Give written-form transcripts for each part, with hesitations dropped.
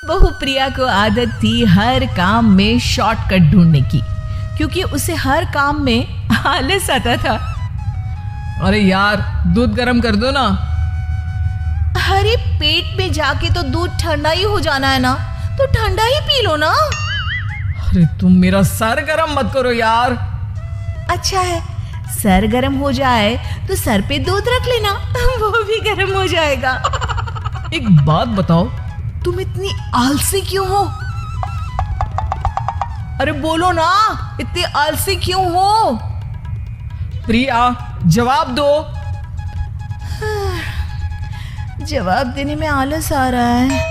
बहू प्रिया को आदत थी हर काम में शॉर्टकट ढूंढने की, क्योंकि उसे हर काम में आलस आता था। अरे यार, दूध गर्म कर दो ना। अरे पेट में जाके तो दूध ठंडा ही हो जाना है ना, तो ठंडा ही पी लो ना। अरे तुम मेरा सर गर्म मत करो यार। अच्छा है, सर गर्म हो जाए तो सर पे दूध रख लेना, वो भी गर्म हो जाएगा। एक बात बताओ, तुम इतनी आलसी क्यों हो? अरे बोलो ना, इतनी आलसी क्यों हो? प्रिया, जवाब दो। जवाब देने में आलस आ रहा है।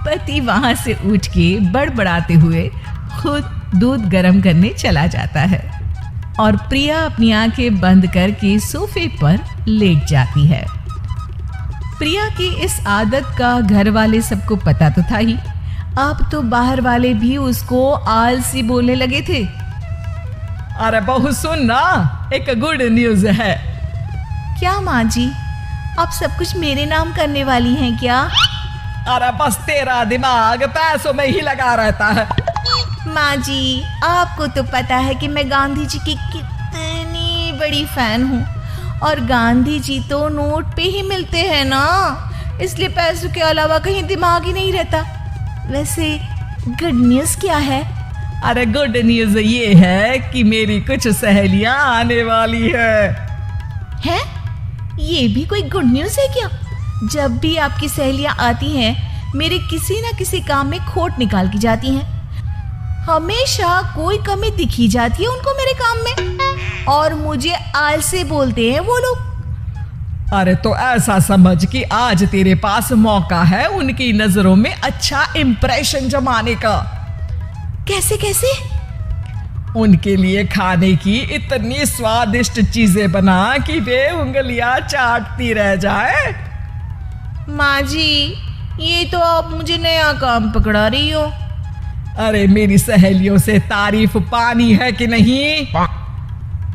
पति वहां से उठ के बड़बड़ाते हुए खुद दूध गर्म करने चला जाता है और प्रिया अपनी आंखें बंद करके सोफे पर लेट जाती है। प्रिया की इस आदत का घर वाले सबको पता तो था ही, अब तो बाहर वाले भी उसको आलसी बोलने लगे थे। अरे बहू सुन ना, एक गुड न्यूज है। क्या माँ जी, आप सब कुछ मेरे नाम करने वाली हैं क्या? अरे बस तेरा दिमाग पैसों में ही लगा रहता है। माँ जी, आपको तो पता है कि मैं गांधी जी की कितनी बड़ी फैन हूँ, और गांधी जी तो नोट पे ही मिलते हैं ना, इसलिए पैसों के अलावा कहीं दिमाग ही नहीं रहता। वैसे गुड न्यूज़ क्या है? अरे गुड न्यूज ये है कि मेरी कुछ सहेलियां आने वाली हैं? ये भी कोई गुड न्यूज़ है क्या? जब भी आपकी सहेलियां आती हैं, मेरे किसी ना किसी काम में खोट निकाल की जाती हैं। हमेशा कोई कमी दिखी जाती है उनको मेरे काम में, और मुझे आलसी बोलते हैं वो लोग। अरे तो ऐसा समझ कि आज तेरे पास मौका है उनकी नजरों में अच्छा इंप्रेशन जमाने का। कैसे कैसे? उनके लिए खाने की इतनी स्वादिष्ट चीजें बना कि वे उंगलियां चाटती रह जाए। माँ जी, ये तो आप मुझे नया काम पकड़ा रही हो। अरे मेरी सहेलियों से तारीफ पानी है कि नहीं?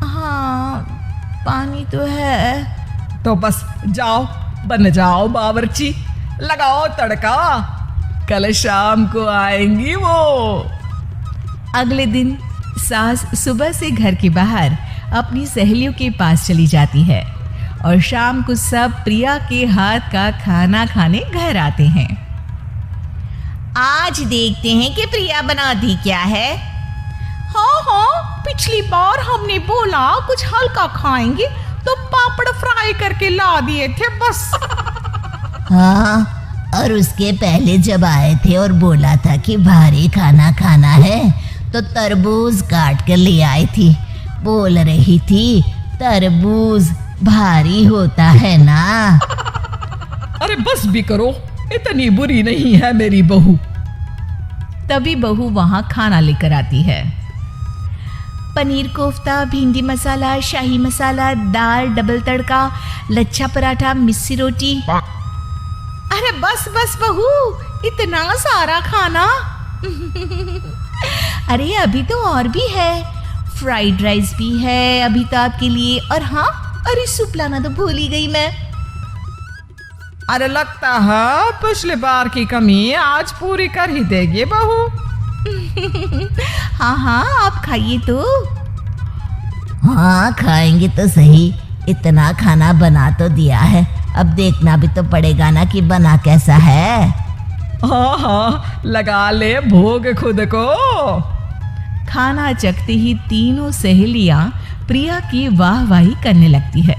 हाँ, पानी तो है। तो बस जाओ, बन जाओ बावर्ची, लगाओ तड़का, कल शाम को आएंगी वो। अगले दिन सास सुबह से घर के बाहर अपनी सहेलियों के पास चली जाती है, और शाम को सब प्रिया के हाथ का खाना खाने घर आते हैं। आज देखते हैं कि प्रिया बनाती क्या है। हाँ, पिछली बार हमने बोला कुछ हल्का खाएंगे तो पापड़ फ्राई करके ला दिए थे बस। हाँ, और उसके पहले जब आए थे और बोला था कि भारी खाना खाना है, तो तरबूज काट कर ले आई थी। बोल रही थी तरबूज भारी होता है ना। अरे बस भी करो, इतनी बुरी नहीं है मेरी बहू। तभी बहू वहां खाना लेकर आती है। पनीर कोफ्ता, भिंडी मसाला, शाही मसाला, दाल, डबल तड़का, लच्छा पराठा, मिस्सी रोटी। अरे बस बस बहू, इतना सारा खाना। अरे अभी तो और भी है, फ्राइड राइस भी है अभी तो आपके लिए, और हाँ, अरे सूप लाना तो भूल ही गई मैं। अरे लगता है पिछले बार की कमी आज पूरी कर ही देगी बहू। हाँ हाँ, आप खाइए तो। हाँ, खाएंगे तो सही, इतना खाना बना तो दिया है, अब देखना भी तो पड़ेगा ना कि बना कैसा है। हाँ हाँ, लगा ले भोग खुद को। खाना चखते ही तीनों सहेलियां प्रिया की वाहवाही करने लगती है।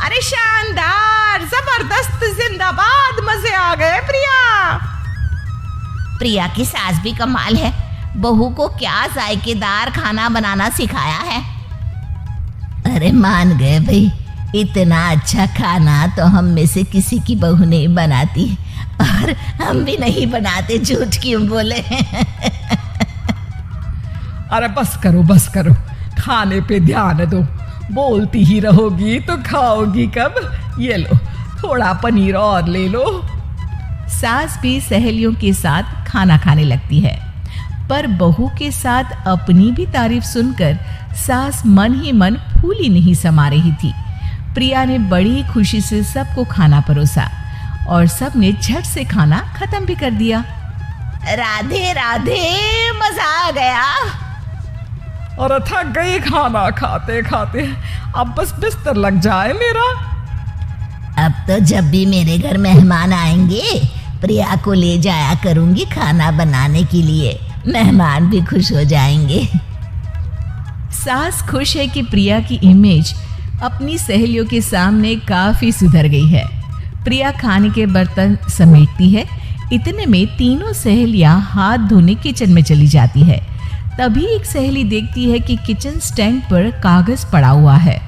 अरे शानदार, जबरदस्त, जिंदाबाद, मजे आ गए प्रिया। प्रिया की सास भी कमाल है, बहू को क्या जायकेदार खाना बनाना सिखाया है। अरे मान गए भाई, इतना अच्छा खाना तो हम में से किसी की बहू नहीं बनाती, और हम भी नहीं बनाते, झूठ क्यों बोले। अरे बस करो, खाने पे ध्यान दो, बोलती ही रहोगी तो खाओगी कब। ये लो, थोड़ा पनीर और ले लो। सास भी सहेलियों के साथ खाना खाने लगती है, पर बहू के साथ अपनी भी तारीफ सुनकर सास मन ही मन फूली नहीं समा रही थी। प्रिया ने बड़ी खुशी से सबको खाना परोसा और सब ने झट से खाना खत्म भी कर दिया। राधे राधे, मजा आ गया। और थक गई खाना खाते खाते, अब बस बिस्तर लग जाए मेरा। अब तो जब भी मेरे घर मेहमान आएंगे प्रिया को ले जाया करूंगी खाना बनाने के लिए, मेहमान भी खुश हो जाएंगे। सास खुश है कि प्रिया की इमेज अपनी सहेलियों के सामने काफी सुधर गई है। प्रिया खाने के बर्तन समेटती है। इतने में तीनों सहेलियां हाथ धोने किचन में चली जाती है। तभी एक सहेली देखती है कि किचन स्टैंड पर कागज पड़ा हुआ है।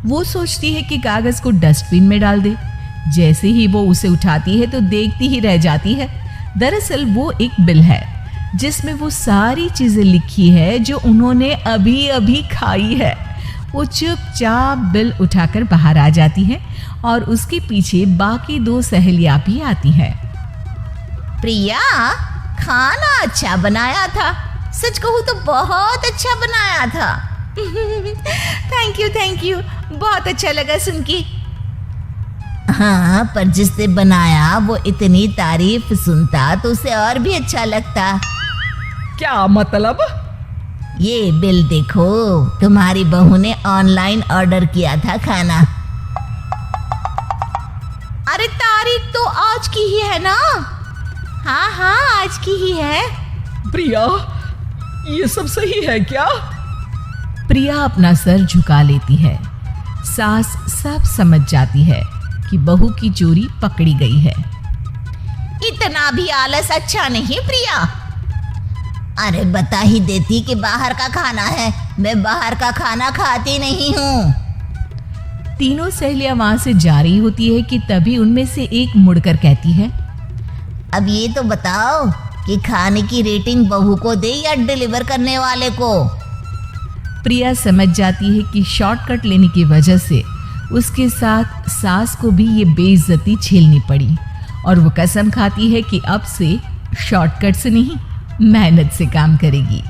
वो सोचती है कि कागज को डस्टबिन में डाल दे। जैसे ही वो उसे उठाती है तो देखती ही रह जाती है। दरअसल वो एक बिल है जिसमें वो सारी चीजें लिखी है जो उन्होंने अभी अभी खाई है। वो चुपचाप बिल उठाकर बाहर आ जाती है और उसके पीछे बाकी दो सहेलियां भी आती हैं। प्रिया, खाना अच्छा बनाया था, सच कहूँ तो बहुत अच्छा बनाया था। थैंक यू, बहुत अच्छा लगा सुन के। हाँ, पर जिसने बनाया वो इतनी तारीफ सुनता तो उसे और भी अच्छा लगता। क्या मतलब? ये बिल देखो, तुम्हारी बहू ने ऑनलाइन ऑर्डर किया था खाना। अरे तारीख तो आज की ही है ना? हाँ, आज की ही है। प्रिया, ये सब सही है क्या? प्रिया अपना सर झुका लेती है। सास सब समझ जाती है कि बहू की चोरी पकड़ी गई है। इतना भी आलस अच्छा नहीं प्रिया। अरे बता ही देती कि बाहर का खाना है, मैं बाहर का खाना खाती नहीं हूँ। तीनों सहेलियां वहां से जा रही होती है कि तभी उनमें से एक मुड़कर कहती है, अब ये तो बताओ कि खाने की रेटिंग बहू को दे या डिलीवर करने वाले को। प्रिया समझ जाती है कि शॉर्टकट लेने की वजह से उसके साथ सास को भी ये बेइज्जती झेलनी पड़ी और वो कसम खाती है कि अब से शॉर्टकट से नहीं, मेहनत से काम करेगी।